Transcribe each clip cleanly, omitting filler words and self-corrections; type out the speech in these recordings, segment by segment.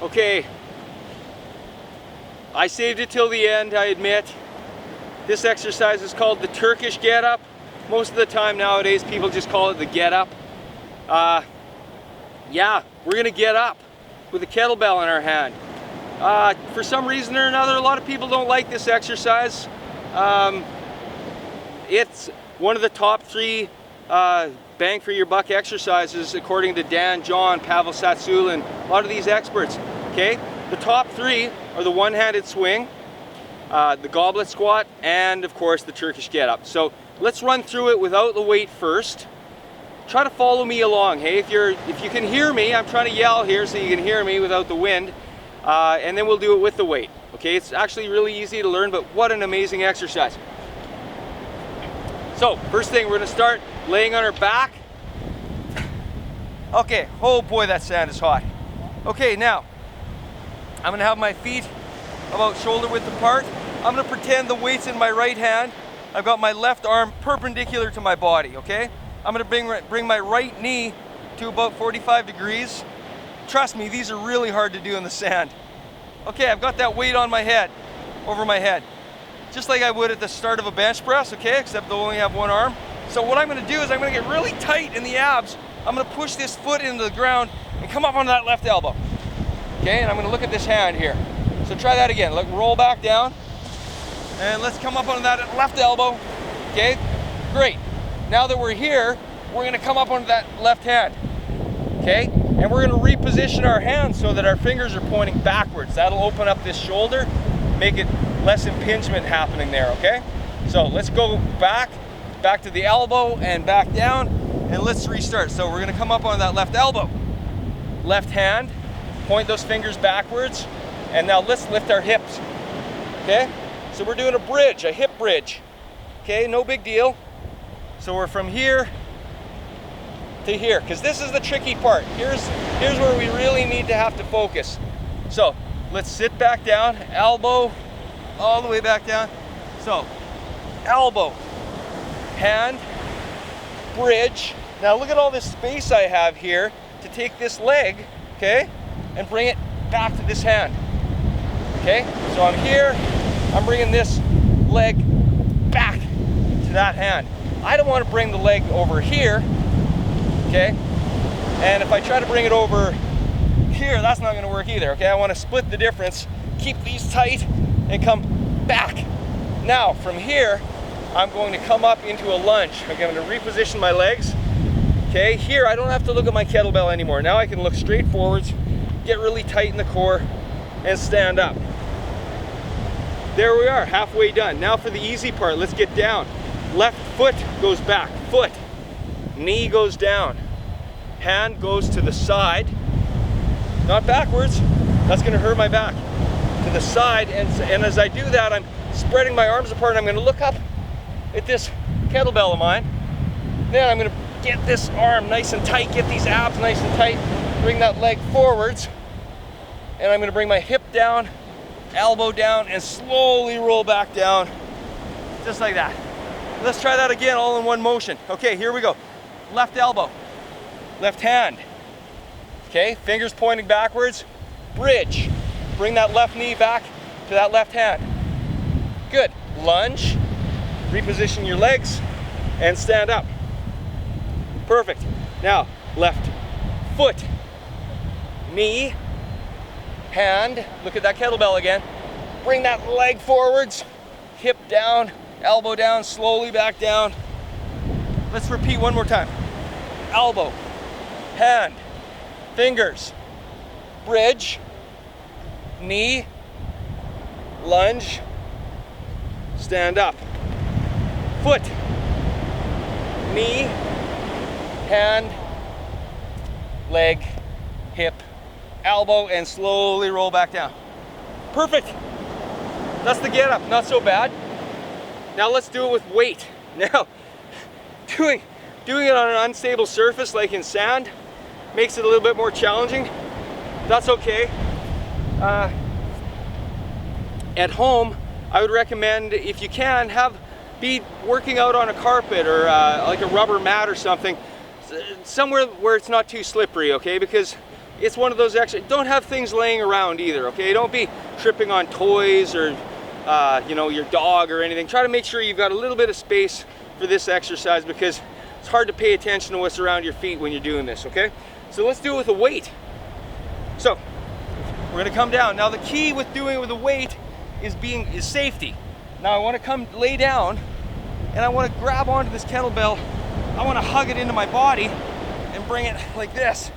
Okay, I saved it till the end, I admit. This exercise is called the Turkish Get Up. Most of the time nowadays people just call it the Get Up. Yeah, we're gonna get up with a kettlebell in our hand. For some reason or another, a lot of people don't like this exercise. It's one of the top 3 bang for your buck exercises according to Dan, John, Pavel Satsulin, a lot of these experts. Okay, the top 3 are the one-handed swing, the goblet squat, and of course the Turkish Get Up. So let's run through it without the weight first. Try to follow me along. Hey, if you can hear me, I'm trying to yell here so you can hear me without the wind, and then we'll do it with the weight. Okay, it's actually really easy to learn, but what an amazing exercise. So first thing, we're going to start laying on our back. Okay, oh boy, that sand is hot. Okay, now I'm going to have my feet about shoulder width apart. I'm going to pretend the weight's in my right hand. I've got my left arm perpendicular to my body, okay? I'm going to bring my right knee to about 45 degrees. Trust me, these are really hard to do in the sand. Okay, I've got that weight on my head, over my head. Just like I would at the start of a bench press, okay? Except they'll only have one arm. So what I'm going to do is I'm going to get really tight in the abs. I'm going to push this foot into the ground and come up onto that left elbow. Okay, and I'm going to look at this hand here. So try that again. Look, roll back down. And let's come up onto that left elbow. Okay, great. Now that we're here, we're going to come up onto that left hand. Okay, and we're going to reposition our hands so that our fingers are pointing backwards. That'll open up this shoulder, make it less impingement happening there, okay? So let's go back to the elbow and back down, and let's restart. So we're going to come up on that left elbow. Left hand, point those fingers backwards, and now let's lift our hips, okay? So we're doing a bridge, a hip bridge, okay? No big deal. So we're from here to here, because this is the tricky part. Here's where we really need to have to focus. So let's sit back down, elbow all the way back down. So elbow, hand, bridge. Now look at all this space I have here to take this leg, okay, and bring it back to this hand. Okay, so I'm here, I'm bringing this leg back to that hand. I don't want to bring the leg over here, okay? And if I try to bring it over here, that's not going to work either, okay? I want to split the difference, keep these tight, and come back. Now, from here, I'm going to come up into a lunge. Okay, I'm going to reposition my legs. Okay, here I don't have to look at my kettlebell anymore. Now I can look straight forwards, get really tight in the core, and stand up. There we are, halfway done. Now for the easy part, let's get down. Left foot goes back, foot, knee goes down, hand goes to the side, not backwards, that's gonna hurt my back, to the side, and as I do that, I'm spreading my arms apart, and I'm gonna look up at this kettlebell of mine. Then I'm gonna get this arm nice and tight, get these abs nice and tight, bring that leg forwards, and I'm gonna bring my hip down, elbow down, and slowly roll back down, just like that. Let's try that again, all in one motion. Okay, here we go. Left elbow, left hand. Okay, fingers pointing backwards, bridge. Bring that left knee back to that left hand. Good, lunge, reposition your legs, and stand up. Perfect. Now, left foot, knee, hand, look at that kettlebell again. Bring that leg forwards, hip down, elbow down, slowly back down. Let's repeat one more time. Elbow, hand, fingers, bridge, knee, lunge, stand up. Foot, knee, hand, leg, hip, elbow, and slowly roll back down. Perfect. That's the get up, not so bad. Now let's do it with weight. Now, doing it on an unstable surface like in sand makes it a little bit more challenging. That's okay. At home, I would recommend, if you can, be working out on a carpet or like a rubber mat or something, somewhere where it's not too slippery, okay? Because it's one of those extra. Don't have things laying around either, okay? Don't be tripping on toys or you know, your dog or anything. Try to make sure you've got a little bit of space for this exercise, because it's hard to pay attention to what's around your feet when you're doing this, okay? So let's do it with a weight. So we're gonna come down. Now the key with doing it with a weight is safety. Now I wanna come lay down and I wanna grab onto this kettlebell. I wanna hug it into my body and bring it like this.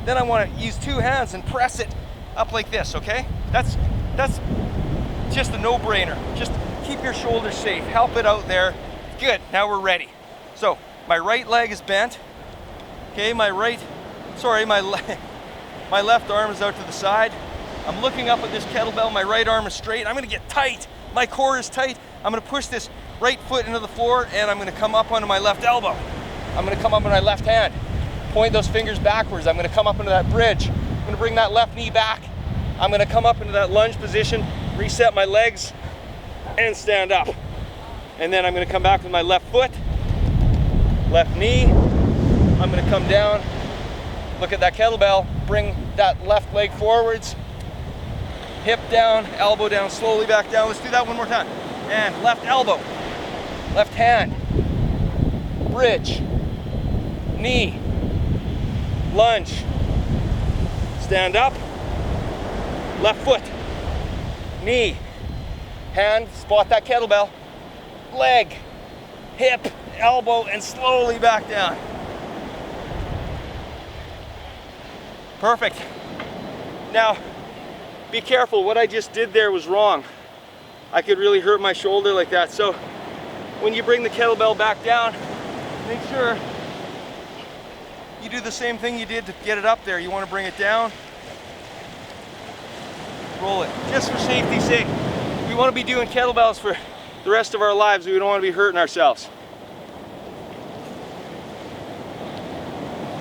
Then I wanna use 2 hands and press it up like this, okay? That's just a no-brainer. Just keep your shoulders safe, help it out there. Good, now we're ready. So my right leg is bent. Okay, my left arm is out to the side. I'm looking up at this kettlebell, my right arm is straight. I'm gonna get tight, my core is tight. I'm gonna push this right foot into the floor and I'm gonna come up onto my left elbow. I'm gonna come up on my left hand. Point those fingers backwards. I'm gonna come up into that bridge. I'm gonna bring that left knee back. I'm gonna come up into that lunge position, reset my legs, and stand up. And then I'm gonna come back with my left foot, left knee. I'm gonna come down, look at that kettlebell, bring that left leg forwards, hip down, elbow down, slowly back down. Let's do that one more time. And left elbow, left hand, bridge, knee, lunge, stand up, left foot, knee, hand, spot that kettlebell, leg, hip, elbow, and slowly back down. Perfect. Now, be careful, what I just did there was wrong. I could really hurt my shoulder like that. So when you bring the kettlebell back down, make sure you do the same thing you did to get it up there. You want to bring it down, roll it, just for safety's sake. We want to be doing kettlebells for the rest of our lives. We don't want to be hurting ourselves.